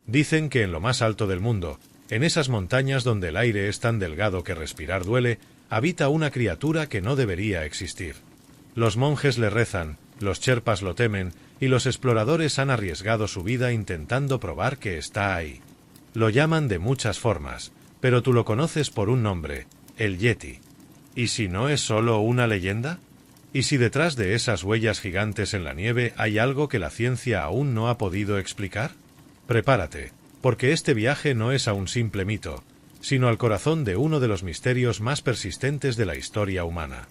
Dicen que en lo más alto del mundo, en esas montañas donde el aire es tan delgado que respirar duele, habita una criatura que no debería existir. Los monjes le rezan, los Sherpas lo temen, y los exploradores han arriesgado su vida intentando probar que está ahí. Lo llaman de muchas formas, pero tú lo conoces por un nombre, el Yeti. ¿Y si no es solo una leyenda? ¿Y si detrás de esas huellas gigantes en la nieve hay algo que la ciencia aún no ha podido explicar? Prepárate, porque este viaje no es a un simple mito, sino al corazón de uno de los misterios más persistentes de la historia humana.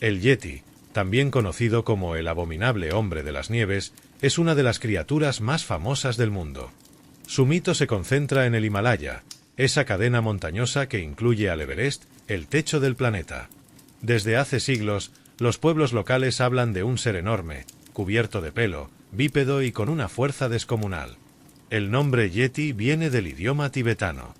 El Yeti, también conocido como el abominable hombre de las nieves, es una de las criaturas más famosas del mundo. Su mito se concentra en el Himalaya, esa cadena montañosa que incluye al Everest, el techo del planeta. Desde hace siglos, los pueblos locales hablan de un ser enorme, cubierto de pelo, bípedo y con una fuerza descomunal. El nombre Yeti viene del idioma tibetano.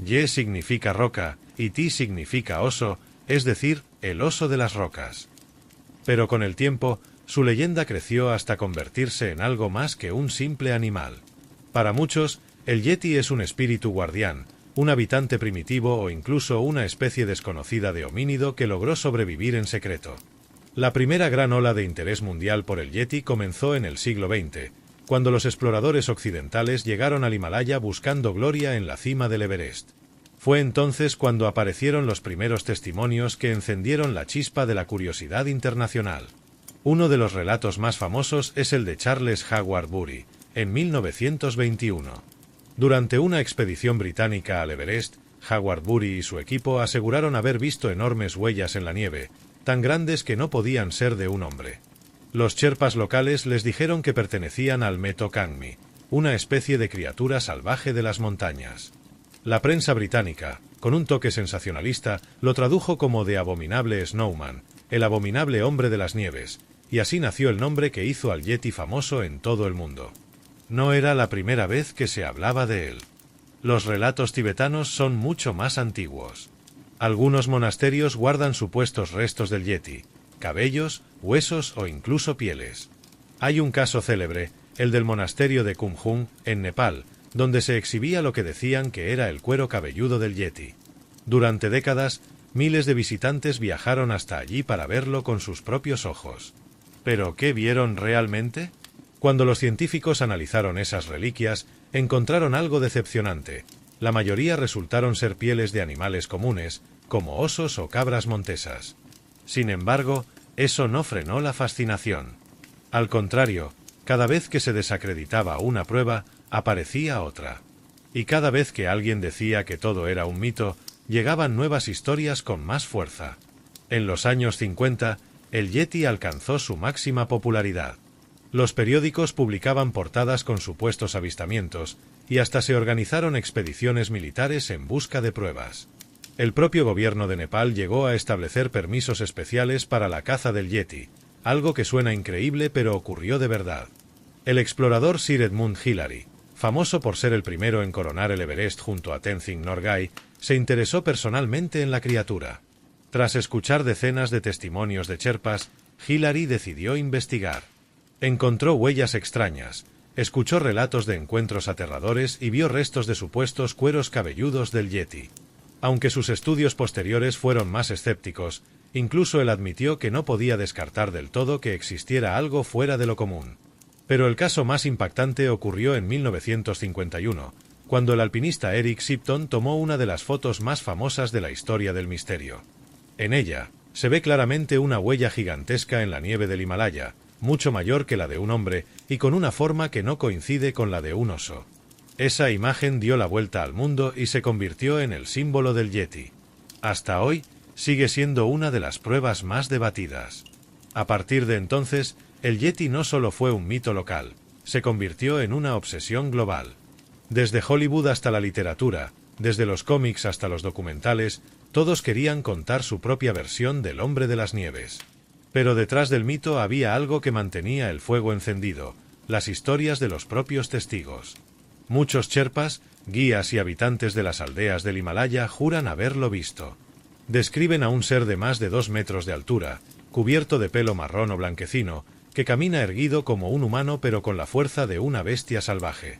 Ye significa roca y Ti significa oso, es decir, el oso de las rocas. Pero con el tiempo, su leyenda creció hasta convertirse en algo más que un simple animal. Para muchos, el Yeti es un espíritu guardián, un habitante primitivo o incluso una especie desconocida de homínido que logró sobrevivir en secreto. La primera gran ola de interés mundial por el Yeti comenzó en el siglo XX, cuando los exploradores occidentales llegaron al Himalaya buscando gloria en la cima del Everest. Fue entonces cuando aparecieron los primeros testimonios que encendieron la chispa de la curiosidad internacional. Uno de los relatos más famosos es el de Charles Howard Bury, en 1921. Durante una expedición británica al Everest, Howard Bury y su equipo aseguraron haber visto enormes huellas en la nieve, tan grandes que no podían ser de un hombre. Los Sherpas locales les dijeron que pertenecían al Meto Kangmi, una especie de criatura salvaje de las montañas. La prensa británica, con un toque sensacionalista, lo tradujo como The Abominable Snowman, el abominable hombre de las nieves, y así nació el nombre que hizo al Yeti famoso en todo el mundo. No era la primera vez que se hablaba de él. Los relatos tibetanos son mucho más antiguos. Algunos monasterios guardan supuestos restos del Yeti, cabellos, huesos o incluso pieles. Hay un caso célebre, el del monasterio de Kumhung, en Nepal, donde se exhibía lo que decían que era el cuero cabelludo del Yeti. Durante décadas, miles de visitantes viajaron hasta allí para verlo con sus propios ojos. ¿Pero qué vieron realmente? Cuando los científicos analizaron esas reliquias, encontraron algo decepcionante. La mayoría resultaron ser pieles de animales comunes, como osos o cabras montesas. Sin embargo, eso no frenó la fascinación. Al contrario, cada vez que se desacreditaba una prueba, aparecía otra. Y cada vez que alguien decía que todo era un mito, llegaban nuevas historias con más fuerza. En los años 50, el Yeti alcanzó su máxima popularidad. Los periódicos publicaban portadas con supuestos avistamientos, y hasta se organizaron expediciones militares en busca de pruebas. El propio gobierno de Nepal llegó a establecer permisos especiales para la caza del Yeti, algo que suena increíble pero ocurrió de verdad. El explorador Sir Edmund Hillary, famoso por ser el primero en coronar el Everest junto a Tenzing Norgay, se interesó personalmente en la criatura. Tras escuchar decenas de testimonios de Sherpas, Hillary decidió investigar. Encontró huellas extrañas, escuchó relatos de encuentros aterradores y vio restos de supuestos cueros cabelludos del Yeti. Aunque sus estudios posteriores fueron más escépticos, incluso él admitió que no podía descartar del todo que existiera algo fuera de lo común. Pero el caso más impactante ocurrió en 1951, cuando el alpinista Eric Shipton tomó una de las fotos más famosas de la historia del misterio. En ella, se ve claramente una huella gigantesca en la nieve del Himalaya, mucho mayor que la de un hombre y con una forma que no coincide con la de un oso. Esa imagen dio la vuelta al mundo y se convirtió en el símbolo del Yeti. Hasta hoy, sigue siendo una de las pruebas más debatidas. A partir de entonces, el Yeti no solo fue un mito local, se convirtió en una obsesión global. Desde Hollywood hasta la literatura, desde los cómics hasta los documentales, todos querían contar su propia versión del hombre de las nieves. Pero detrás del mito había algo que mantenía el fuego encendido, las historias de los propios testigos. Muchos Sherpas, guías y habitantes de las aldeas del Himalaya juran haberlo visto. Describen a un ser de más de 2 metros de altura, cubierto de pelo marrón o blanquecino, que camina erguido como un humano pero con la fuerza de una bestia salvaje.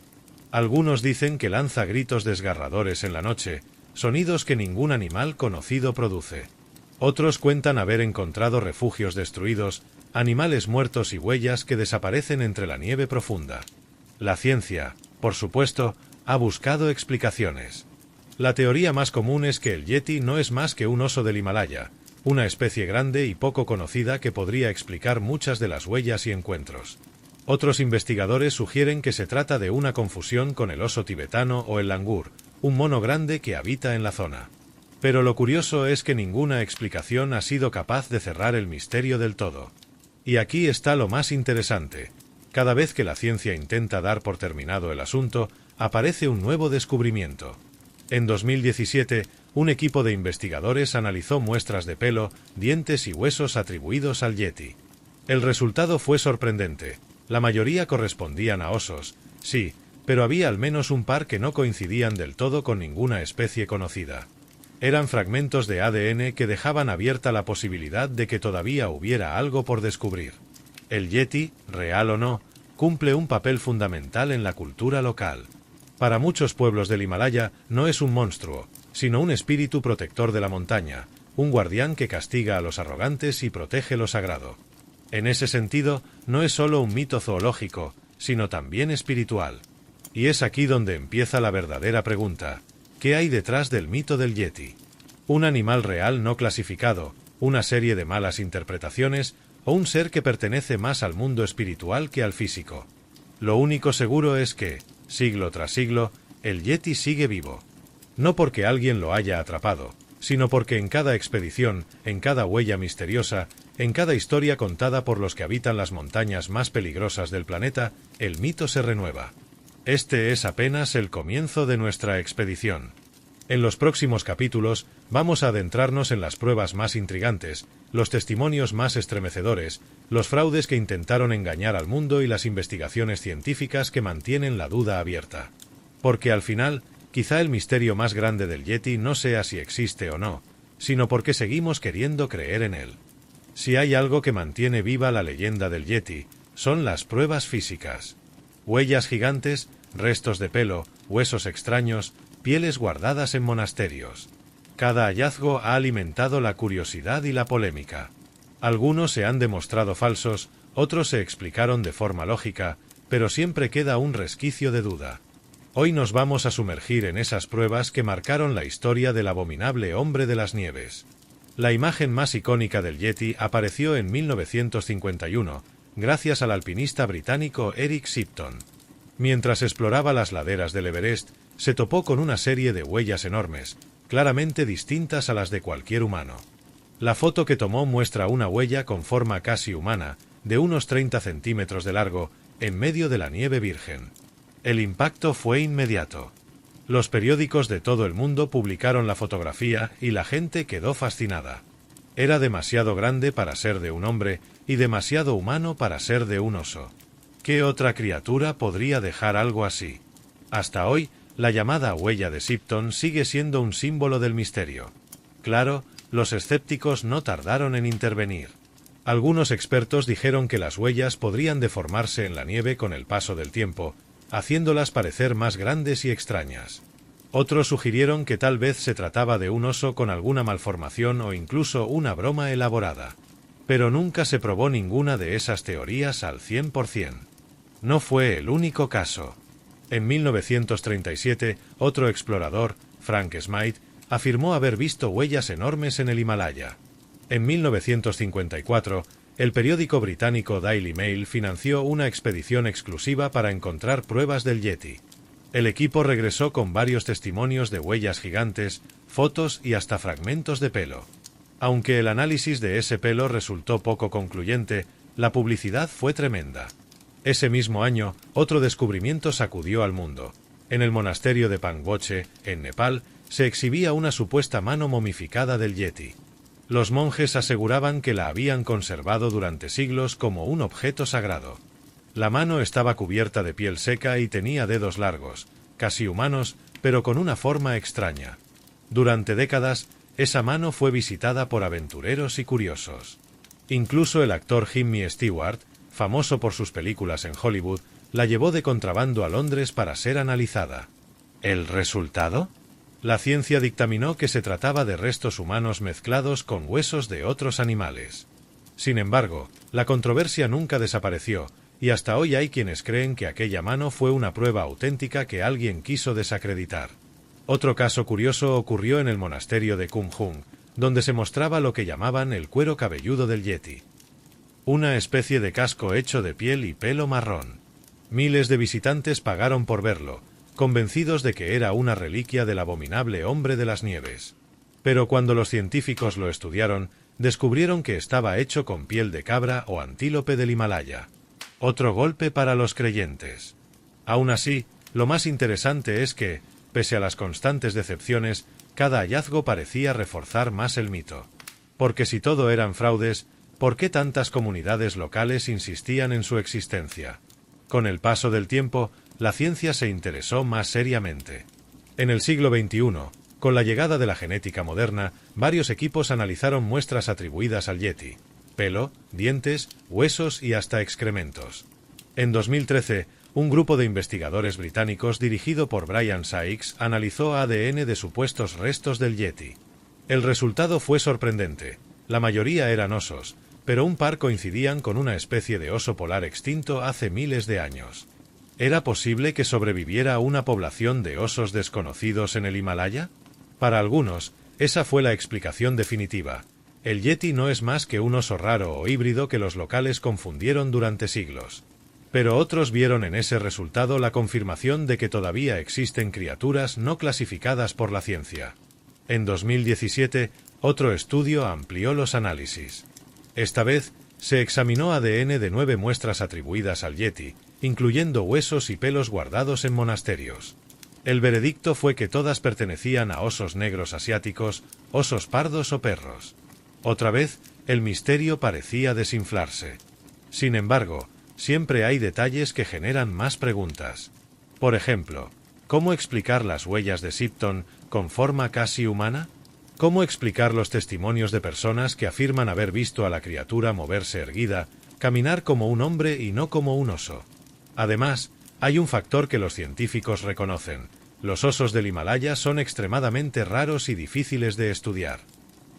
Algunos dicen que lanza gritos desgarradores en la noche, sonidos que ningún animal conocido produce. Otros cuentan haber encontrado refugios destruidos, animales muertos y huellas que desaparecen entre la nieve profunda. La ciencia, por supuesto, ha buscado explicaciones. La teoría más común es que el yeti no es más que un oso del Himalaya, una especie grande y poco conocida que podría explicar muchas de las huellas y encuentros. Otros investigadores sugieren que se trata de una confusión con el oso tibetano o el langur, un mono grande que habita en la zona. Pero lo curioso es que ninguna explicación ha sido capaz de cerrar el misterio del todo. Y aquí está lo más interesante. Cada vez que la ciencia intenta dar por terminado el asunto, aparece un nuevo descubrimiento. En 2017, un equipo de investigadores analizó muestras de pelo, dientes y huesos atribuidos al yeti. El resultado fue sorprendente. La mayoría correspondían a osos, sí, pero había al menos un par que no coincidían del todo con ninguna especie conocida. Eran fragmentos de ADN que dejaban abierta la posibilidad de que todavía hubiera algo por descubrir. El yeti, real o no, cumple un papel fundamental en la cultura local. Para muchos pueblos del Himalaya no es un monstruo, sino un espíritu protector de la montaña, un guardián que castiga a los arrogantes y protege lo sagrado. En ese sentido, no es solo un mito zoológico, sino también espiritual. Y es aquí donde empieza la verdadera pregunta: ¿qué hay detrás del mito del yeti? ¿Un animal real no clasificado, una serie de malas interpretaciones, o un ser que pertenece más al mundo espiritual que al físico? Lo único seguro es que, siglo tras siglo, el yeti sigue vivo. No porque alguien lo haya atrapado, sino porque en cada expedición, en cada huella misteriosa, en cada historia contada por los que habitan las montañas más peligrosas del planeta, el mito se renueva. Este es apenas el comienzo de nuestra expedición. En los próximos capítulos vamos a adentrarnos en las pruebas más intrigantes, los testimonios más estremecedores, los fraudes que intentaron engañar al mundo y las investigaciones científicas que mantienen la duda abierta. Porque al final, quizá el misterio más grande del yeti no sea si existe o no, sino porque seguimos queriendo creer en él. Si hay algo que mantiene viva la leyenda del yeti, son las pruebas físicas. Huellas gigantes, restos de pelo, huesos extraños, pieles guardadas en monasterios. Cada hallazgo ha alimentado la curiosidad y la polémica. Algunos se han demostrado falsos, otros se explicaron de forma lógica, pero siempre queda un resquicio de duda. Hoy nos vamos a sumergir en esas pruebas que marcaron la historia del abominable hombre de las nieves. La imagen más icónica del yeti apareció en 1951, gracias al alpinista británico Eric Shipton. Mientras exploraba las laderas del Everest, se topó con una serie de huellas enormes, claramente distintas a las de cualquier humano. La foto que tomó muestra una huella con forma casi humana, de unos 30 centímetros de largo, en medio de la nieve virgen. El impacto fue inmediato. Los periódicos de todo el mundo publicaron la fotografía y la gente quedó fascinada. Era demasiado grande para ser de un hombre y demasiado humano para ser de un oso. ¿Qué otra criatura podría dejar algo así? Hasta hoy, la llamada huella de Shipton sigue siendo un símbolo del misterio. Claro, los escépticos no tardaron en intervenir. Algunos expertos dijeron que las huellas podrían deformarse en la nieve con el paso del tiempo, haciéndolas parecer más grandes y extrañas. Otros sugirieron que tal vez se trataba de un oso con alguna malformación o incluso una broma elaborada. Pero nunca se probó ninguna de esas teorías al 100%. No fue el único caso. En 1937, otro explorador, Frank Smythe, afirmó haber visto huellas enormes en el Himalaya. En 1954, el periódico británico Daily Mail financió una expedición exclusiva para encontrar pruebas del yeti. El equipo regresó con varios testimonios de huellas gigantes, fotos y hasta fragmentos de pelo. Aunque el análisis de ese pelo resultó poco concluyente, la publicidad fue tremenda. Ese mismo año, otro descubrimiento sacudió al mundo. En el monasterio de Pangboche, en Nepal, se exhibía una supuesta mano momificada del yeti. Los monjes aseguraban que la habían conservado durante siglos como un objeto sagrado. La mano estaba cubierta de piel seca y tenía dedos largos, casi humanos, pero con una forma extraña. Durante décadas, esa mano fue visitada por aventureros y curiosos. Incluso el actor Jimmy Stewart, famoso por sus películas en Hollywood, la llevó de contrabando a Londres para ser analizada. ¿El resultado? La ciencia dictaminó que se trataba de restos humanos mezclados con huesos de otros animales. Sin embargo, la controversia nunca desapareció, y hasta hoy hay quienes creen que aquella mano fue una prueba auténtica que alguien quiso desacreditar. Otro caso curioso ocurrió en el monasterio de Kumhung, donde se mostraba lo que llamaban el cuero cabelludo del yeti. Una especie de casco hecho de piel y pelo marrón. Miles de visitantes pagaron por verlo, convencidos de que era una reliquia del abominable hombre de las nieves. Pero cuando los científicos lo estudiaron, descubrieron que estaba hecho con piel de cabra o antílope del Himalaya. Otro golpe para los creyentes. Aún así, lo más interesante es que, pese a las constantes decepciones, cada hallazgo parecía reforzar más el mito. Porque si todo eran fraudes, ¿por qué tantas comunidades locales insistían en su existencia? Con el paso del tiempo, la ciencia se interesó más seriamente. En el siglo XXI, con la llegada de la genética moderna, varios equipos analizaron muestras atribuidas al yeti: pelo, dientes, huesos y hasta excrementos. En 2013, un grupo de investigadores británicos dirigido por Brian Sykes analizó ADN de supuestos restos del yeti. El resultado fue sorprendente. La mayoría eran osos, pero un par coincidían con una especie de oso polar extinto hace miles de años. ¿Era posible que sobreviviera una población de osos desconocidos en el Himalaya? Para algunos, esa fue la explicación definitiva. El yeti no es más que un oso raro o híbrido que los locales confundieron durante siglos. Pero otros vieron en ese resultado la confirmación de que todavía existen criaturas no clasificadas por la ciencia. En 2017, otro estudio amplió los análisis. Esta vez, se examinó ADN de 9 muestras atribuidas al yeti, incluyendo huesos y pelos guardados en monasterios. El veredicto fue que todas pertenecían a osos negros asiáticos, osos pardos o perros. Otra vez, el misterio parecía desinflarse. Sin embargo, siempre hay detalles que generan más preguntas. Por ejemplo, ¿cómo explicar las huellas de Sipton con forma casi humana? ¿Cómo explicar los testimonios de personas que afirman haber visto a la criatura moverse erguida, caminar como un hombre y no como un oso? Además, hay un factor que los científicos reconocen: los osos del Himalaya son extremadamente raros y difíciles de estudiar.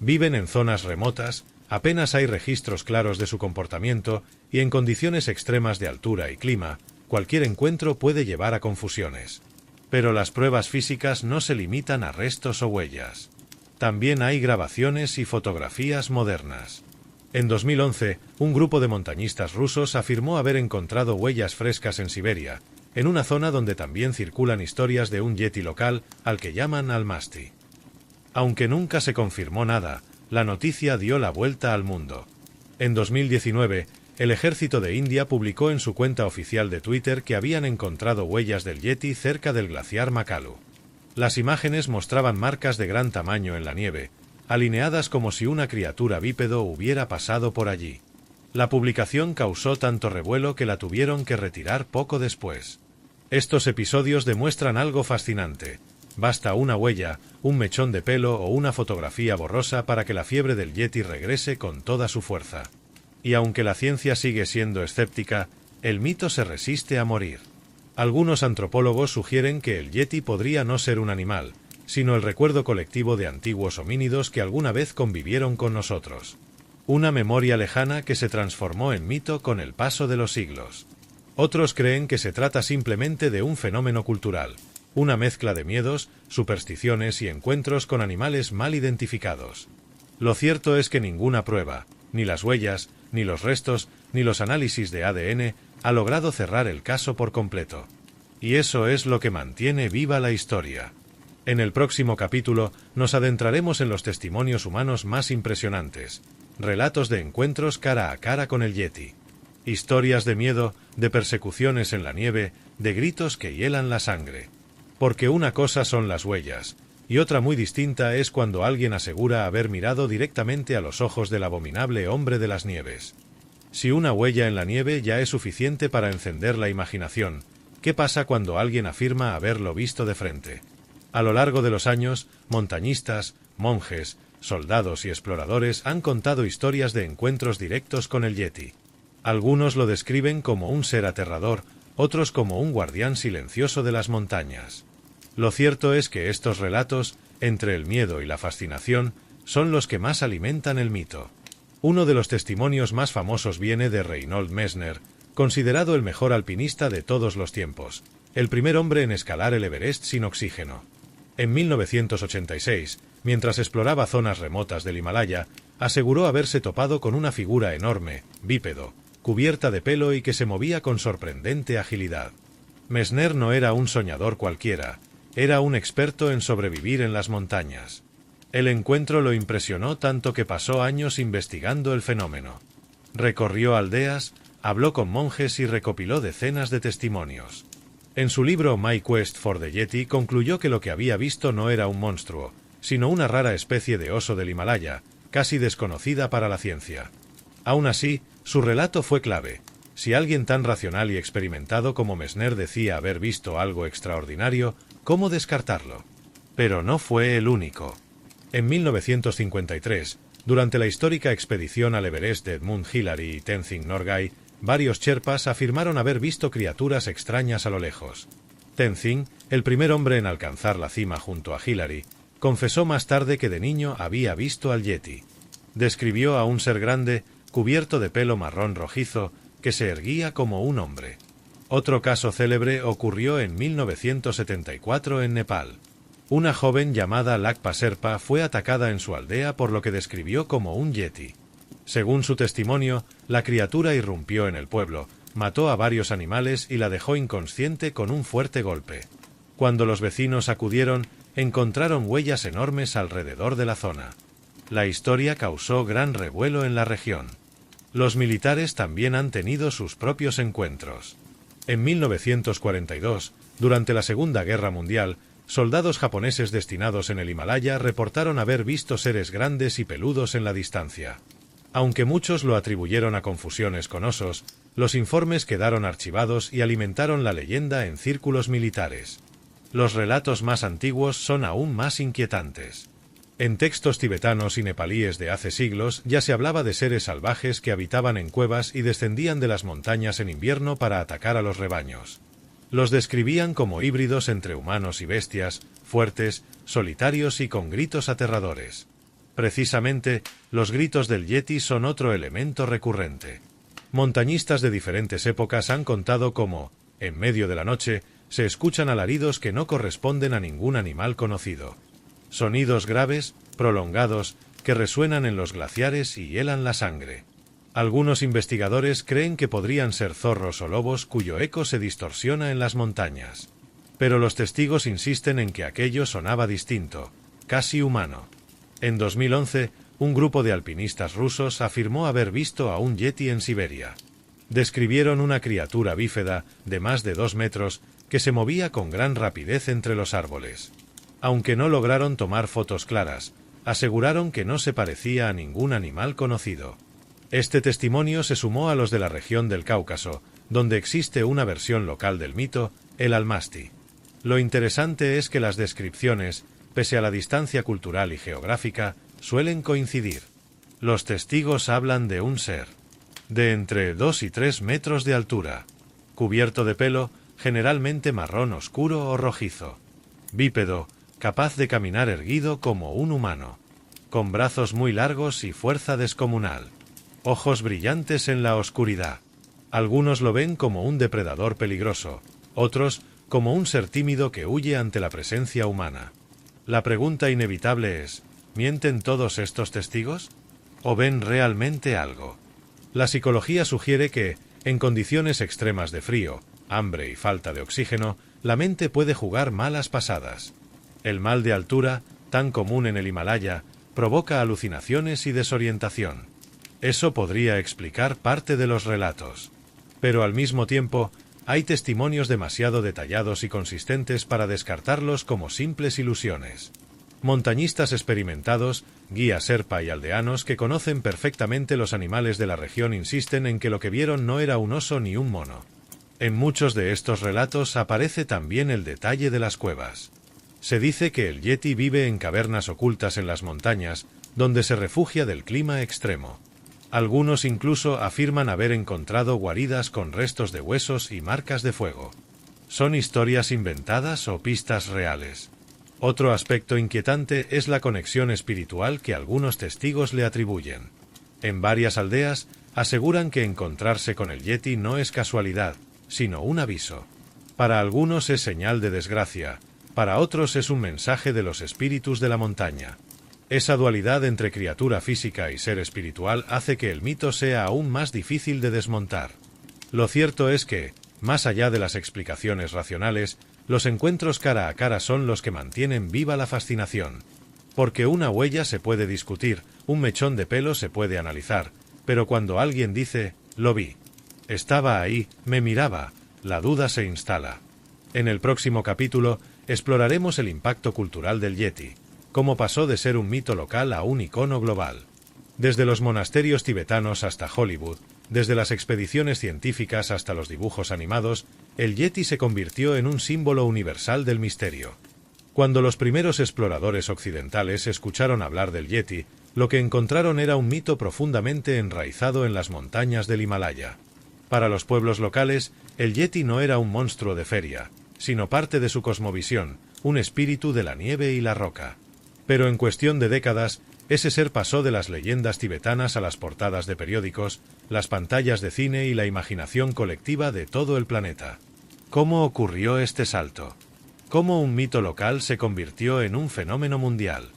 Viven en zonas remotas, apenas hay registros claros de su comportamiento, y en condiciones extremas de altura y clima, cualquier encuentro puede llevar a confusiones. Pero las pruebas físicas no se limitan a restos o huellas. También hay grabaciones y fotografías modernas. En 2011, un grupo de montañistas rusos afirmó haber encontrado huellas frescas en Siberia, en una zona donde también circulan historias de un yeti local al que llaman Almasty. Aunque nunca se confirmó nada, la noticia dio la vuelta al mundo. En 2019, el ejército de India publicó en su cuenta oficial de Twitter que habían encontrado huellas del yeti cerca del glaciar Makalu. Las imágenes mostraban marcas de gran tamaño en la nieve, alineadas como si una criatura bípedo hubiera pasado por allí. La publicación causó tanto revuelo que la tuvieron que retirar poco después. Estos episodios demuestran algo fascinante. Basta una huella, un mechón de pelo o una fotografía borrosa para que la fiebre del yeti regrese con toda su fuerza. Y aunque la ciencia sigue siendo escéptica, el mito se resiste a morir. Algunos antropólogos sugieren que el yeti podría no ser un animal, sino el recuerdo colectivo de antiguos homínidos que alguna vez convivieron con nosotros. Una memoria lejana que se transformó en mito con el paso de los siglos. Otros creen que se trata simplemente de un fenómeno cultural, una mezcla de miedos, supersticiones y encuentros con animales mal identificados. Lo cierto es que ninguna prueba, ni las huellas, ni los restos, ni los análisis de ADN, ha logrado cerrar el caso por completo. Y eso es lo que mantiene viva la historia. En el próximo capítulo nos adentraremos en los testimonios humanos más impresionantes, relatos de encuentros cara a cara con el yeti, historias de miedo, de persecuciones en la nieve, de gritos que hielan la sangre. Porque una cosa son las huellas, y otra muy distinta es cuando alguien asegura haber mirado directamente a los ojos del abominable hombre de las nieves. Si una huella en la nieve ya es suficiente para encender la imaginación, ¿qué pasa cuando alguien afirma haberlo visto de frente? A lo largo de los años, montañistas, monjes, soldados y exploradores han contado historias de encuentros directos con el yeti. Algunos lo describen como un ser aterrador, otros como un guardián silencioso de las montañas. Lo cierto es que estos relatos, entre el miedo y la fascinación, son los que más alimentan el mito. Uno de los testimonios más famosos viene de Reinhold Messner, considerado el mejor alpinista de todos los tiempos, el primer hombre en escalar el Everest sin oxígeno. En 1986, mientras exploraba zonas remotas del Himalaya, aseguró haberse topado con una figura enorme, bípedo, cubierta de pelo y que se movía con sorprendente agilidad. Messner no era un soñador cualquiera, era un experto en sobrevivir en las montañas. El encuentro lo impresionó tanto que pasó años investigando el fenómeno. Recorrió aldeas, habló con monjes y recopiló decenas de testimonios. En su libro My Quest for the Yeti concluyó que lo que había visto no era un monstruo, sino una rara especie de oso del Himalaya, casi desconocida para la ciencia. Aún así, su relato fue clave. Si alguien tan racional y experimentado como Messner decía haber visto algo extraordinario, ¿cómo descartarlo? Pero no fue el único. En 1953, durante la histórica expedición al Everest de Edmund Hillary y Tenzing Norgay, varios sherpas afirmaron haber visto criaturas extrañas a lo lejos. Tenzing, el primer hombre en alcanzar la cima junto a Hillary, confesó más tarde que de niño había visto al Yeti. Describió a un ser grande, cubierto de pelo marrón rojizo, que se erguía como un hombre. Otro caso célebre ocurrió en 1974 en Nepal. Una joven llamada Lakpa Sherpa fue atacada en su aldea por lo que describió como un yeti. Según su testimonio, la criatura irrumpió en el pueblo, mató a varios animales y la dejó inconsciente con un fuerte golpe. Cuando los vecinos acudieron, encontraron huellas enormes alrededor de la zona. La historia causó gran revuelo en la región. Los militares también han tenido sus propios encuentros. En 1942, durante la Segunda Guerra Mundial, soldados japoneses destinados en el Himalaya reportaron haber visto seres grandes y peludos en la distancia. Aunque muchos lo atribuyeron a confusiones con osos, los informes quedaron archivados y alimentaron la leyenda en círculos militares. Los relatos más antiguos son aún más inquietantes. En textos tibetanos y nepalíes de hace siglos ya se hablaba de seres salvajes que habitaban en cuevas y descendían de las montañas en invierno para atacar a los rebaños. Los describían como híbridos entre humanos y bestias, fuertes, solitarios y con gritos aterradores. Precisamente, los gritos del yeti son otro elemento recurrente. Montañistas de diferentes épocas han contado cómo, en medio de la noche, se escuchan alaridos que no corresponden a ningún animal conocido. Sonidos graves, prolongados, que resuenan en los glaciares y helan la sangre. Algunos investigadores creen que podrían ser zorros o lobos cuyo eco se distorsiona en las montañas. Pero los testigos insisten en que aquello sonaba distinto, casi humano. En 2011, un grupo de alpinistas rusos afirmó haber visto a un yeti en Siberia. Describieron una criatura bífeda de más de 2 metros que se movía con gran rapidez entre los árboles. Aunque no lograron tomar fotos claras, aseguraron que no se parecía a ningún animal conocido. Este testimonio se sumó a los de la región del Cáucaso, donde existe una versión local del mito, el Almasti. Lo interesante es que las descripciones, pese a la distancia cultural y geográfica, suelen coincidir. Los testigos hablan de un ser de entre 2 y 3 metros de altura, cubierto de pelo, generalmente marrón oscuro o rojizo, bípedo, capaz de caminar erguido como un humano, con brazos muy largos y fuerza descomunal, ojos brillantes en la oscuridad. Algunos lo ven como un depredador peligroso, otros como un ser tímido que huye ante la presencia humana. La pregunta inevitable es, ¿mienten todos estos testigos? ¿O ven realmente algo? La psicología sugiere que, en condiciones extremas de frío, hambre y falta de oxígeno, la mente puede jugar malas pasadas. El mal de altura, tan común en el Himalaya, provoca alucinaciones y desorientación. Eso podría explicar parte de los relatos. Pero al mismo tiempo, hay testimonios demasiado detallados y consistentes para descartarlos como simples ilusiones. Montañistas experimentados, guías sherpa y aldeanos que conocen perfectamente los animales de la región insisten en que lo que vieron no era un oso ni un mono. En muchos de estos relatos aparece también el detalle de las cuevas. Se dice que el yeti vive en cavernas ocultas en las montañas, donde se refugia del clima extremo. Algunos incluso afirman haber encontrado guaridas con restos de huesos y marcas de fuego. ¿Son historias inventadas o pistas reales? Otro aspecto inquietante es la conexión espiritual que algunos testigos le atribuyen. En varias aldeas aseguran que encontrarse con el Yeti no es casualidad, sino un aviso. Para algunos es señal de desgracia, para otros es un mensaje de los espíritus de la montaña. Esa dualidad entre criatura física y ser espiritual hace que el mito sea aún más difícil de desmontar. Lo cierto es que, más allá de las explicaciones racionales, los encuentros cara a cara son los que mantienen viva la fascinación. Porque una huella se puede discutir, un mechón de pelo se puede analizar, pero cuando alguien dice, lo vi, estaba ahí, me miraba, la duda se instala. En el próximo capítulo, exploraremos el impacto cultural del Yeti, cómo pasó de ser un mito local a un icono global. Desde los monasterios tibetanos hasta Hollywood, desde las expediciones científicas hasta los dibujos animados, el Yeti se convirtió en un símbolo universal del misterio. Cuando los primeros exploradores occidentales escucharon hablar del Yeti, lo que encontraron era un mito profundamente enraizado en las montañas del Himalaya. Para los pueblos locales, el Yeti no era un monstruo de feria, sino parte de su cosmovisión, un espíritu de la nieve y la roca. Pero en cuestión de décadas, ese ser pasó de las leyendas tibetanas a las portadas de periódicos, las pantallas de cine y la imaginación colectiva de todo el planeta. ¿Cómo ocurrió este salto? ¿Cómo un mito local se convirtió en un fenómeno mundial?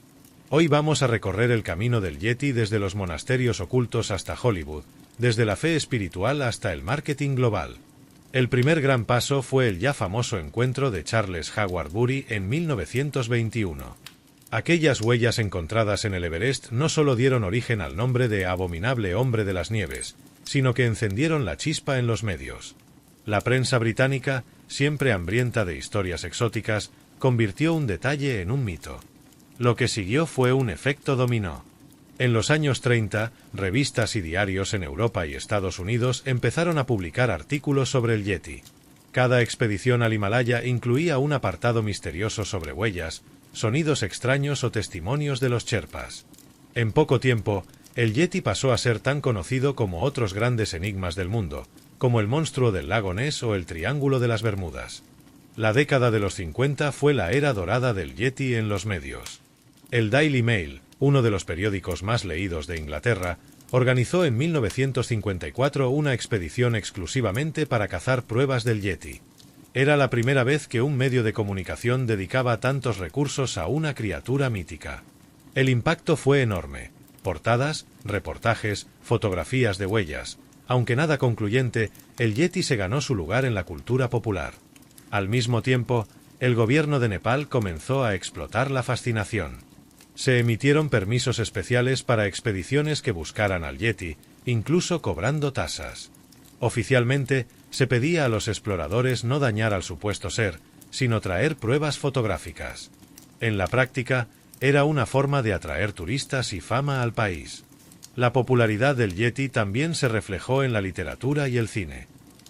Hoy vamos a recorrer el camino del Yeti desde los monasterios ocultos hasta Hollywood, desde la fe espiritual hasta el marketing global. El primer gran paso fue el ya famoso encuentro de Charles Howard Bury en 1921. Aquellas huellas encontradas en el Everest no solo dieron origen al nombre de Abominable Hombre de las Nieves, sino que encendieron la chispa en los medios. La prensa británica, siempre hambrienta de historias exóticas, convirtió un detalle en un mito. Lo que siguió fue un efecto dominó. En los años 30, revistas y diarios en Europa y Estados Unidos empezaron a publicar artículos sobre el Yeti. Cada expedición al Himalaya incluía un apartado misterioso sobre huellas, sonidos extraños o testimonios de los Sherpas. En poco tiempo, el Yeti pasó a ser tan conocido como otros grandes enigmas del mundo, como el monstruo del lago Ness o el Triángulo de las Bermudas. La década de los 50 fue la era dorada del Yeti en los medios. El Daily Mail, uno de los periódicos más leídos de Inglaterra, organizó en 1954 una expedición exclusivamente para cazar pruebas del Yeti. Era la primera vez que un medio de comunicación dedicaba tantos recursos a una criatura mítica. El impacto fue enorme. Portadas, reportajes, fotografías de huellas. Aunque nada concluyente, el Yeti se ganó su lugar en la cultura popular. Al mismo tiempo, el gobierno de Nepal comenzó a explotar la fascinación. Se emitieron permisos especiales para expediciones que buscaran al Yeti, incluso cobrando tasas. Oficialmente, se pedía a los exploradores no dañar al supuesto ser, sino traer pruebas fotográficas. En la práctica, era una forma de atraer turistas y fama al país. La popularidad del Yeti también se reflejó en la literatura y el cine.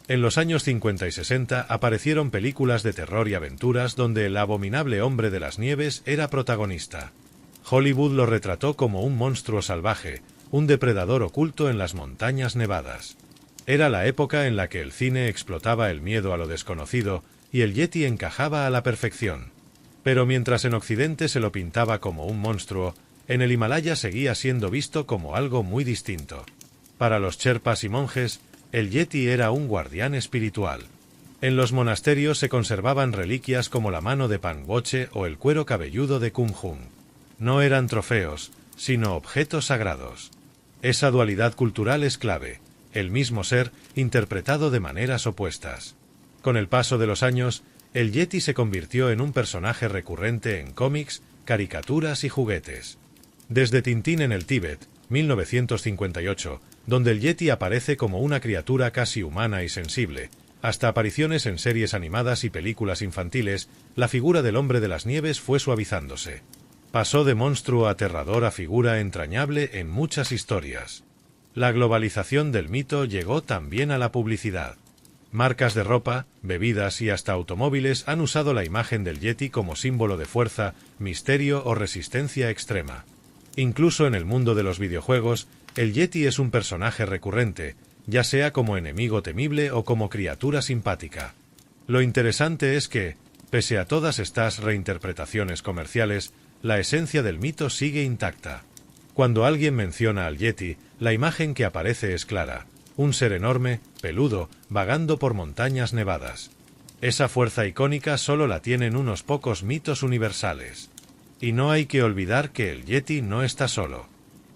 En los años 50 y 60 aparecieron películas de terror y aventuras donde el abominable hombre de las nieves era protagonista. Hollywood lo retrató como un monstruo salvaje, un depredador oculto en las montañas nevadas. Era la época en la que el cine explotaba el miedo a lo desconocido y el Yeti encajaba a la perfección. Pero mientras en Occidente se lo pintaba como un monstruo, en el Himalaya seguía siendo visto como algo muy distinto. Para los Sherpas y monjes, el Yeti era un guardián espiritual. En los monasterios se conservaban reliquias como la mano de Pangboche o el cuero cabelludo de Kumhung. No eran trofeos, sino objetos sagrados. Esa dualidad cultural es clave, el mismo ser interpretado de maneras opuestas. Con el paso de los años, el Yeti se convirtió en un personaje recurrente en cómics, caricaturas y juguetes. Desde Tintín en el Tíbet, 1958, donde el Yeti aparece como una criatura casi humana y sensible, hasta apariciones en series animadas y películas infantiles, la figura del hombre de las nieves fue suavizándose. Pasó de monstruo aterrador a figura entrañable en muchas historias. La globalización del mito llegó también a la publicidad. Marcas de ropa, bebidas y hasta automóviles han usado la imagen del Yeti como símbolo de fuerza, misterio o resistencia extrema. Incluso en el mundo de los videojuegos, El Yeti es un personaje recurrente, ya sea como enemigo temible o como criatura simpática. Lo interesante es que, pese a todas estas reinterpretaciones comerciales, la esencia del mito sigue intacta. Cuando alguien menciona al Yeti, la imagen que aparece es clara: un ser enorme, peludo, vagando por montañas nevadas. Esa fuerza icónica solo la tienen unos pocos mitos universales. Y no hay que olvidar que el Yeti no está solo.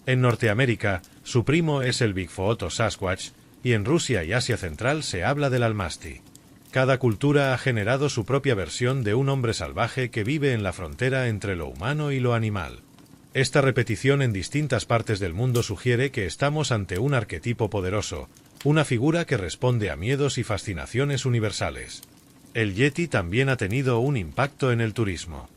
En Norteamérica, su primo es el Bigfoot o Sasquatch, y en Rusia y Asia Central se habla del Almasti. Cada cultura ha generado su propia versión de un hombre salvaje que vive en la frontera entre lo humano y lo animal. Esta repetición en distintas partes del mundo sugiere que estamos ante un arquetipo poderoso, una figura que responde a miedos y fascinaciones universales. El Yeti también ha tenido un impacto en el turismo.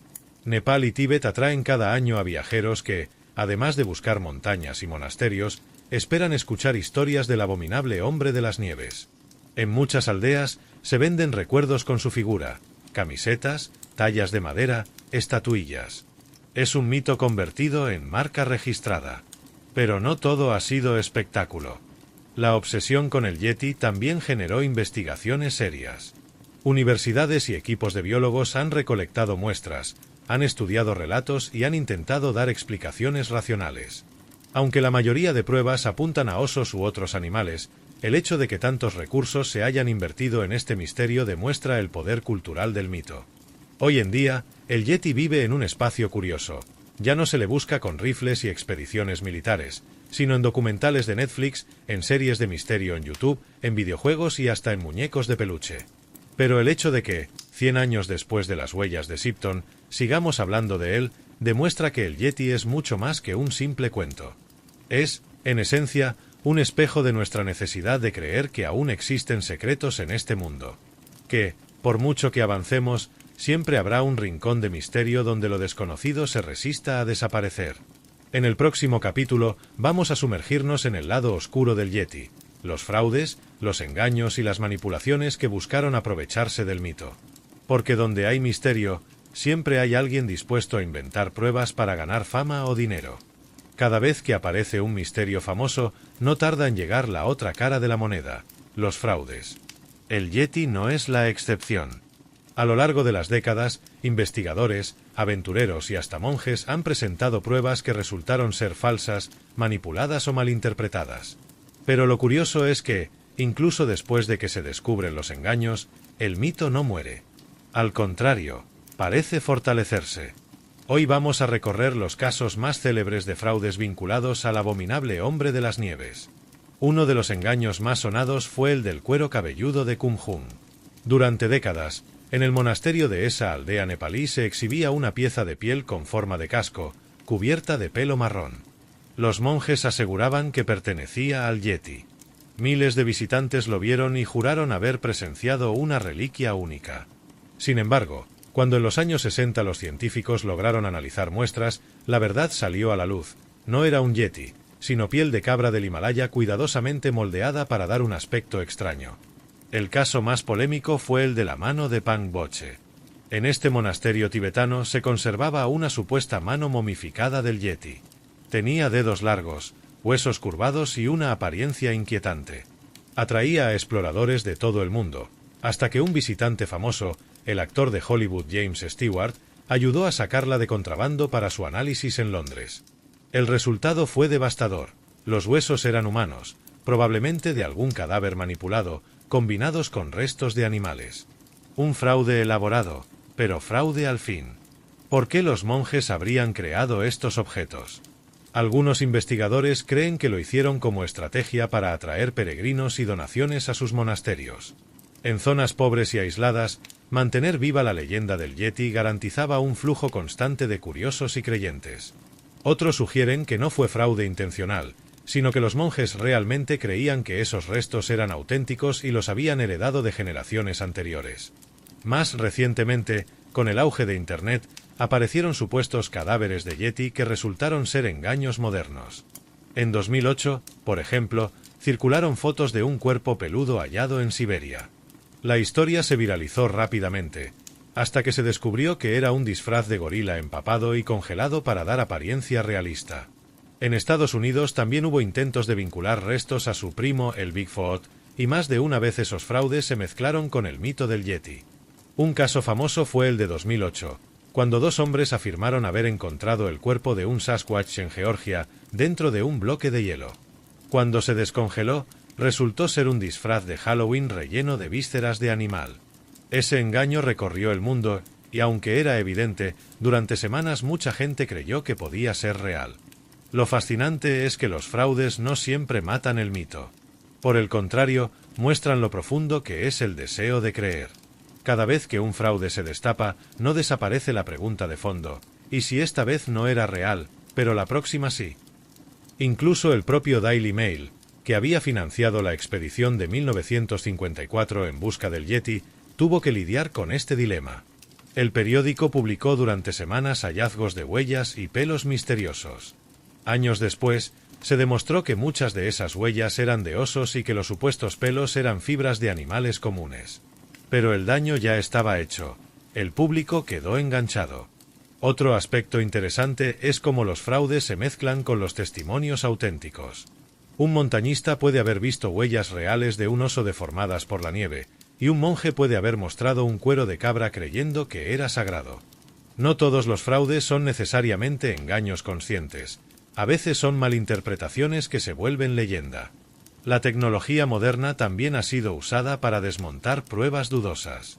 Nepal y Tíbet atraen cada año a viajeros que, además de buscar montañas y monasterios, esperan escuchar historias del abominable hombre de las nieves. En muchas aldeas se venden recuerdos con su figura, camisetas, tallas de madera, estatuillas. Es un mito convertido en marca registrada. Pero no todo ha sido espectáculo. La obsesión con el Yeti también generó investigaciones serias. Universidades y equipos de biólogos han recolectado muestras, han estudiado relatos y han intentado dar explicaciones racionales. Aunque la mayoría de pruebas apuntan a osos u otros animales, el hecho de que tantos recursos se hayan invertido en este misterio demuestra el poder cultural del mito. Hoy en día, el Yeti vive en un espacio curioso. Ya no se le busca con rifles y expediciones militares, sino en documentales de Netflix, en series de misterio en YouTube, en videojuegos y hasta en muñecos de peluche. Pero el hecho de que, 100 años después de las huellas de Sipton, sigamos hablando de él, demuestra que el Yeti es mucho más que un simple cuento. Es, en esencia, un espejo de nuestra necesidad de creer que aún existen secretos en este mundo. Que, por mucho que avancemos, siempre habrá un rincón de misterio donde lo desconocido se resista a desaparecer. En el próximo capítulo vamos a sumergirnos en el lado oscuro del Yeti, los fraudes, los engaños y las manipulaciones que buscaron aprovecharse del mito. Porque donde hay misterio, siempre hay alguien dispuesto a inventar pruebas para ganar fama o dinero. Cada vez que aparece un misterio famoso, no tarda en llegar la otra cara de la moneda, los fraudes. El Yeti no es la excepción. A lo largo de las décadas, investigadores, aventureros y hasta monjes han presentado pruebas que resultaron ser falsas, manipuladas o malinterpretadas. Pero lo curioso es que, incluso después de que se descubren los engaños, el mito no muere. Al contrario, parece fortalecerse. Hoy vamos a recorrer los casos más célebres de fraudes vinculados al abominable hombre de las nieves. Uno de los engaños más sonados fue el del cuero cabelludo de Kumhung. Durante décadas, en el monasterio de esa aldea nepalí se exhibía una pieza de piel con forma de casco, cubierta de pelo marrón. Los monjes aseguraban que pertenecía al Yeti. Miles de visitantes lo vieron y juraron haber presenciado una reliquia única. Sin embargo, cuando en los años 60 los científicos lograron analizar muestras, la verdad salió a la luz. No era un Yeti, sino piel de cabra del Himalaya cuidadosamente moldeada para dar un aspecto extraño. El caso más polémico fue el de la mano de Pang Boche. En este monasterio tibetano se conservaba una supuesta mano momificada del Yeti. Tenía dedos largos, huesos curvados y una apariencia inquietante. Atraía a exploradores de todo el mundo, hasta que un visitante famoso, el actor de Hollywood James Stewart, ayudó a sacarla de contrabando para su análisis en Londres. El resultado fue devastador. Los huesos eran humanos, probablemente de algún cadáver manipulado, combinados con restos de animales. Un fraude elaborado, pero fraude al fin. ¿Por qué los monjes habrían creado estos objetos? Algunos investigadores creen que lo hicieron como estrategia para atraer peregrinos y donaciones a sus monasterios. En zonas pobres y aisladas, mantener viva la leyenda del Yeti garantizaba un flujo constante de curiosos y creyentes. Otros sugieren que no fue fraude intencional, sino que los monjes realmente creían que esos restos eran auténticos y los habían heredado de generaciones anteriores. Más recientemente, con el auge de Internet, aparecieron supuestos cadáveres de Yeti que resultaron ser engaños modernos. En 2008, por ejemplo, circularon fotos de un cuerpo peludo hallado en Siberia. La historia se viralizó rápidamente, hasta que se descubrió que era un disfraz de gorila empapado y congelado para dar apariencia realista. En Estados Unidos también hubo intentos de vincular restos a su primo el Bigfoot, y más de una vez esos fraudes se mezclaron con el mito del Yeti. Un caso famoso fue el de 2008, cuando dos hombres afirmaron haber encontrado el cuerpo de un Sasquatch en Georgia dentro de un bloque de hielo. Cuando se descongeló, resultó ser un disfraz de Halloween relleno de vísceras de animal. Ese engaño recorrió el mundo, y aunque era evidente, durante semanas mucha gente creyó que podía ser real. Lo fascinante es que los fraudes no siempre matan el mito. Por el contrario, muestran lo profundo que es el deseo de creer. Cada vez que un fraude se destapa, no desaparece la pregunta de fondo, ¿y si esta vez no era real, pero la próxima sí? Incluso el propio Daily Mail, que había financiado la expedición de 1954 en busca del Yeti, tuvo que lidiar con este dilema. El periódico publicó durante semanas hallazgos de huellas y pelos misteriosos. Años después, se demostró que muchas de esas huellas eran de osos y que los supuestos pelos eran fibras de animales comunes. Pero el daño ya estaba hecho. El público quedó enganchado. Otro aspecto interesante es cómo los fraudes se mezclan con los testimonios auténticos. Un montañista puede haber visto huellas reales de un oso deformadas por la nieve, y un monje puede haber mostrado un cuero de cabra creyendo que era sagrado. No todos los fraudes son necesariamente engaños conscientes. A veces son malinterpretaciones que se vuelven leyenda. La tecnología moderna también ha sido usada para desmontar pruebas dudosas.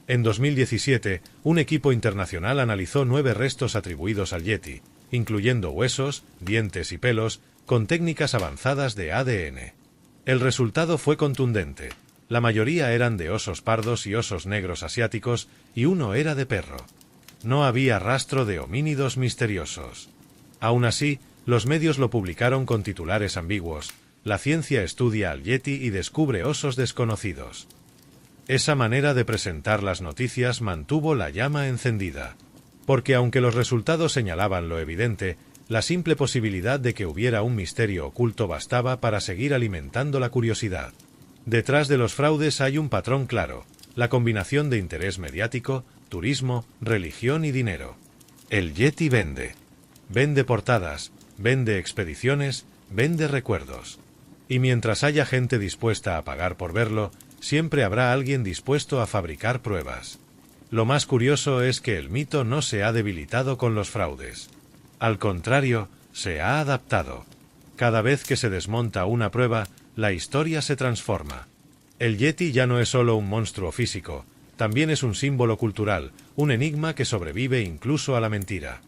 En 2017, un equipo internacional analizó 9 restos atribuidos al Yeti, incluyendo huesos, dientes y pelos, con técnicas avanzadas de ADN. El resultado fue contundente. La mayoría eran de osos pardos y osos negros asiáticos, y uno era de perro. No había rastro de homínidos misteriosos. Aún así, los medios lo publicaron con titulares ambiguos. La ciencia estudia al Yeti y descubre osos desconocidos. Esa manera de presentar las noticias mantuvo la llama encendida. Porque aunque los resultados señalaban lo evidente, la simple posibilidad de que hubiera un misterio oculto bastaba para seguir alimentando la curiosidad. Detrás de los fraudes hay un patrón claro: la combinación de interés mediático, turismo, religión y dinero. El Yeti vende. Vende portadas, vende expediciones, vende recuerdos. Y mientras haya gente dispuesta a pagar por verlo, siempre habrá alguien dispuesto a fabricar pruebas. Lo más curioso es que el mito no se ha debilitado con los fraudes. Al contrario, se ha adaptado. Cada vez que se desmonta una prueba, la historia se transforma. El Yeti ya no es solo un monstruo físico, también es un símbolo cultural, un enigma que sobrevive incluso a la mentira.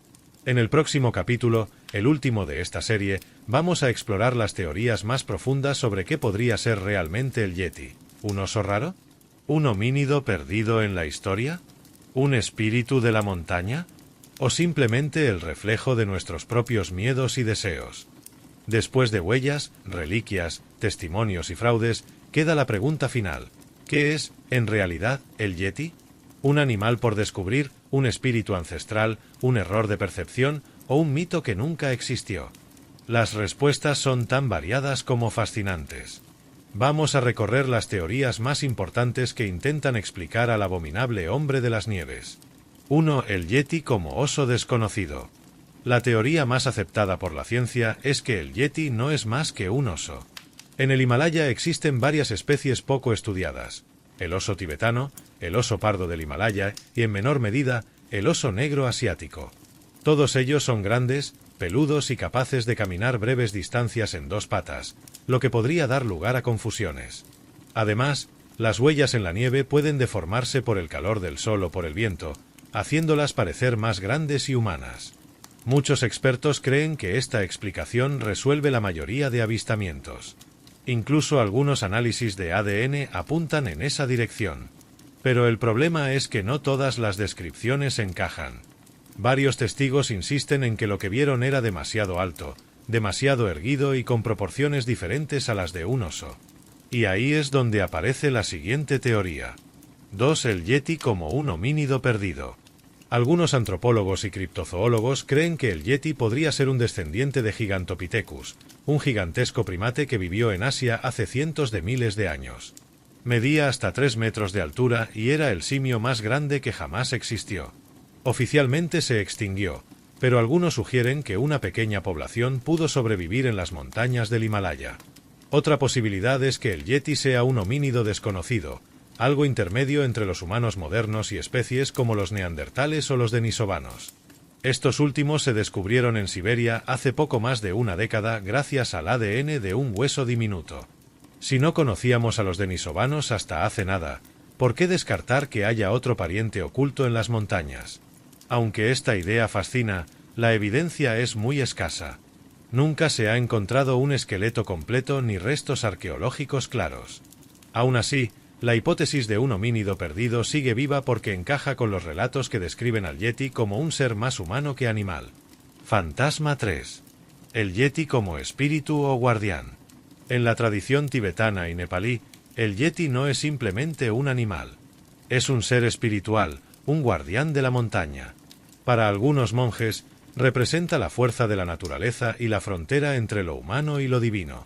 En el próximo capítulo, el último de esta serie, vamos a explorar las teorías más profundas sobre qué podría ser realmente el Yeti. ¿Un oso raro? ¿Un homínido perdido en la historia? ¿Un espíritu de la montaña? ¿O simplemente el reflejo de nuestros propios miedos y deseos? Después de huellas, reliquias, testimonios y fraudes, queda la pregunta final: ¿qué es, en realidad, el Yeti? ¿Un animal por descubrir, un espíritu ancestral, un error de percepción o un mito que nunca existió? Las respuestas son tan variadas como fascinantes. Vamos a recorrer las teorías más importantes que intentan explicar al abominable hombre de las nieves. 1. El Yeti como oso desconocido. La teoría más aceptada por la ciencia es que el Yeti no es más que un oso. En el Himalaya existen varias especies poco estudiadas: el oso tibetano, el oso pardo del Himalaya y, en menor medida, el oso negro asiático. Todos ellos son grandes, peludos y capaces de caminar breves distancias en dos patas, lo que podría dar lugar a confusiones. Además, las huellas en la nieve pueden deformarse por el calor del sol o por el viento, haciéndolas parecer más grandes y humanas. Muchos expertos creen que esta explicación resuelve la mayoría de avistamientos. Incluso algunos análisis de ADN apuntan en esa dirección. Pero el problema es que no todas las descripciones encajan. Varios testigos insisten en que lo que vieron era demasiado alto, demasiado erguido y con proporciones diferentes a las de un oso. Y ahí es donde aparece la siguiente teoría. 2. El Yeti como un homínido perdido. Algunos antropólogos y criptozoólogos creen que el Yeti podría ser un descendiente de Gigantopithecus, un gigantesco primate que vivió en Asia hace cientos de miles de años. Medía hasta 3 metros de altura y era el simio más grande que jamás existió. Oficialmente se extinguió, pero algunos sugieren que una pequeña población pudo sobrevivir en las montañas del Himalaya. Otra posibilidad es que el yeti sea un homínido desconocido, algo intermedio entre los humanos modernos y especies como los neandertales o los denisovanos. Estos últimos se descubrieron en Siberia hace poco más de una década gracias al ADN de un hueso diminuto. Si no conocíamos a los denisovanos hasta hace nada, ¿por qué descartar que haya otro pariente oculto en las montañas? Aunque esta idea fascina, la evidencia es muy escasa. Nunca se ha encontrado un esqueleto completo ni restos arqueológicos claros. Aún así, la hipótesis de un homínido perdido sigue viva porque encaja con los relatos que describen al yeti como un ser más humano que animal. Fantasma 3. El yeti como espíritu o guardián. En la tradición tibetana y nepalí, el yeti no es simplemente un animal. Es un ser espiritual, un guardián de la montaña. Para algunos monjes, representa la fuerza de la naturaleza y la frontera entre lo humano y lo divino.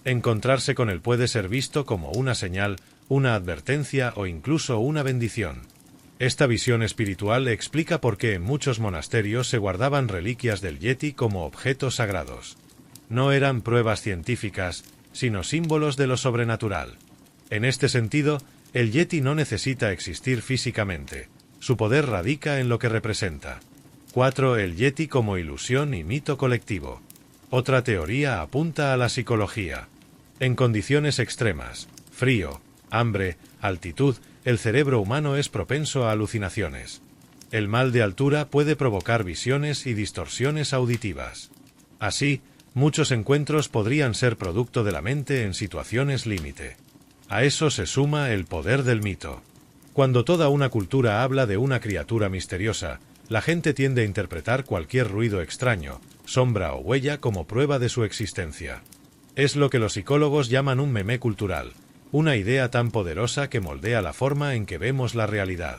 Encontrarse con él puede ser visto como una señal, una advertencia o incluso una bendición. Esta visión espiritual explica por qué en muchos monasterios se guardaban reliquias del yeti como objetos sagrados. No eran pruebas científicas, sino símbolos de lo sobrenatural. En este sentido, el yeti no necesita existir físicamente. Su poder radica en lo que representa. 4. El yeti como ilusión y mito colectivo. Otra teoría apunta a la psicología. En condiciones extremas, frío, hambre, altitud, el cerebro humano es propenso a alucinaciones. El mal de altura puede provocar visiones y distorsiones auditivas. Así, muchos encuentros podrían ser producto de la mente en situaciones límite. A eso se suma el poder del mito. Cuando toda una cultura habla de una criatura misteriosa, la gente tiende a interpretar cualquier ruido extraño, sombra o huella como prueba de su existencia. Es lo que los psicólogos llaman un meme cultural, una idea tan poderosa que moldea la forma en que vemos la realidad.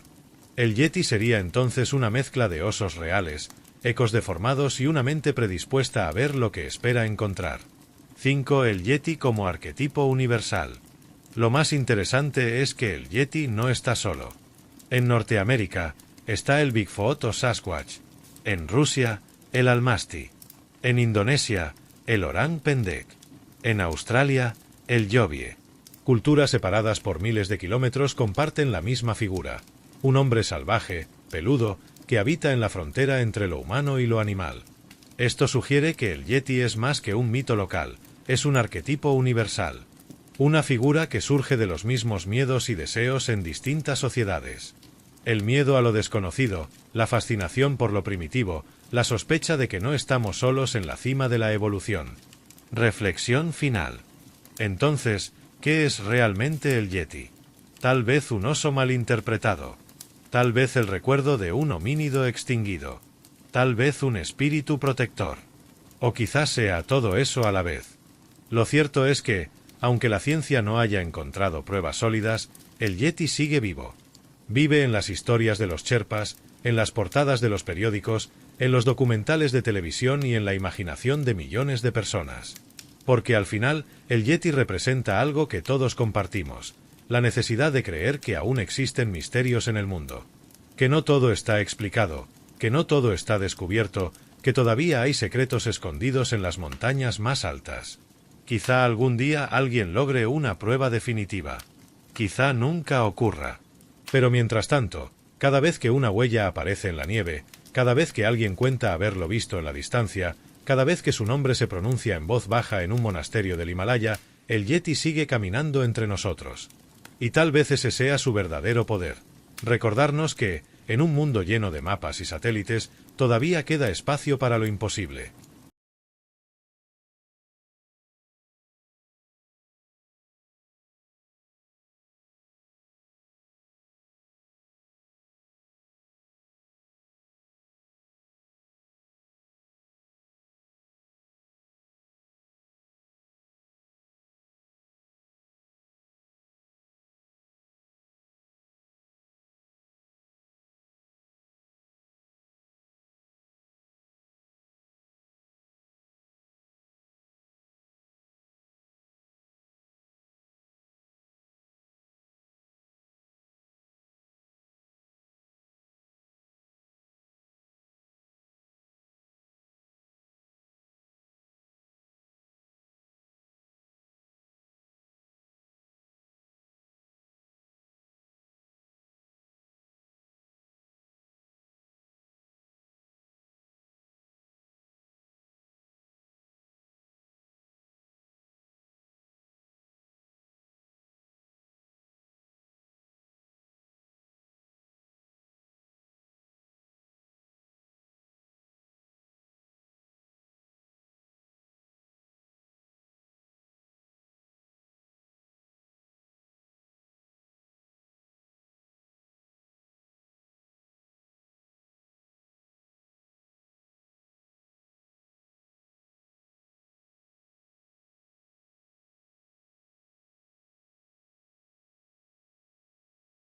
El yeti sería entonces una mezcla de osos reales, ecos deformados y una mente predispuesta a ver lo que espera encontrar. 5. El yeti como arquetipo universal. Lo más interesante es que el yeti no está solo. En Norteamérica está el Bigfoot o Sasquatch. En Rusia, el Almasti. En Indonesia, el Orang Pendek. En Australia, el Yobie. Culturas separadas por miles de kilómetros comparten la misma figura. Un hombre salvaje, peludo, que habita en la frontera entre lo humano y lo animal. Esto sugiere que el yeti es más que un mito local, es un arquetipo universal. Una figura que surge de los mismos miedos y deseos en distintas sociedades. El miedo a lo desconocido, la fascinación por lo primitivo, la sospecha de que no estamos solos en la cima de la evolución. Reflexión final. Entonces, ¿qué es realmente el yeti? Tal vez un oso malinterpretado. Tal vez el recuerdo de un homínido extinguido. Tal vez un espíritu protector. O quizás sea todo eso a la vez. Lo cierto es que, aunque la ciencia no haya encontrado pruebas sólidas, el yeti sigue vivo. Vive en las historias de los sherpas, en las portadas de los periódicos, en los documentales de televisión y en la imaginación de millones de personas. Porque al final, el yeti representa algo que todos compartimos, la necesidad de creer que aún existen misterios en el mundo. Que no todo está explicado, que no todo está descubierto, que todavía hay secretos escondidos en las montañas más altas. Quizá algún día alguien logre una prueba definitiva. Quizá nunca ocurra. Pero mientras tanto, cada vez que una huella aparece en la nieve, cada vez que alguien cuenta haberlo visto en la distancia, cada vez que su nombre se pronuncia en voz baja en un monasterio del Himalaya, el yeti sigue caminando entre nosotros. Y tal vez ese sea su verdadero poder. Recordarnos que, en un mundo lleno de mapas y satélites, todavía queda espacio para lo imposible.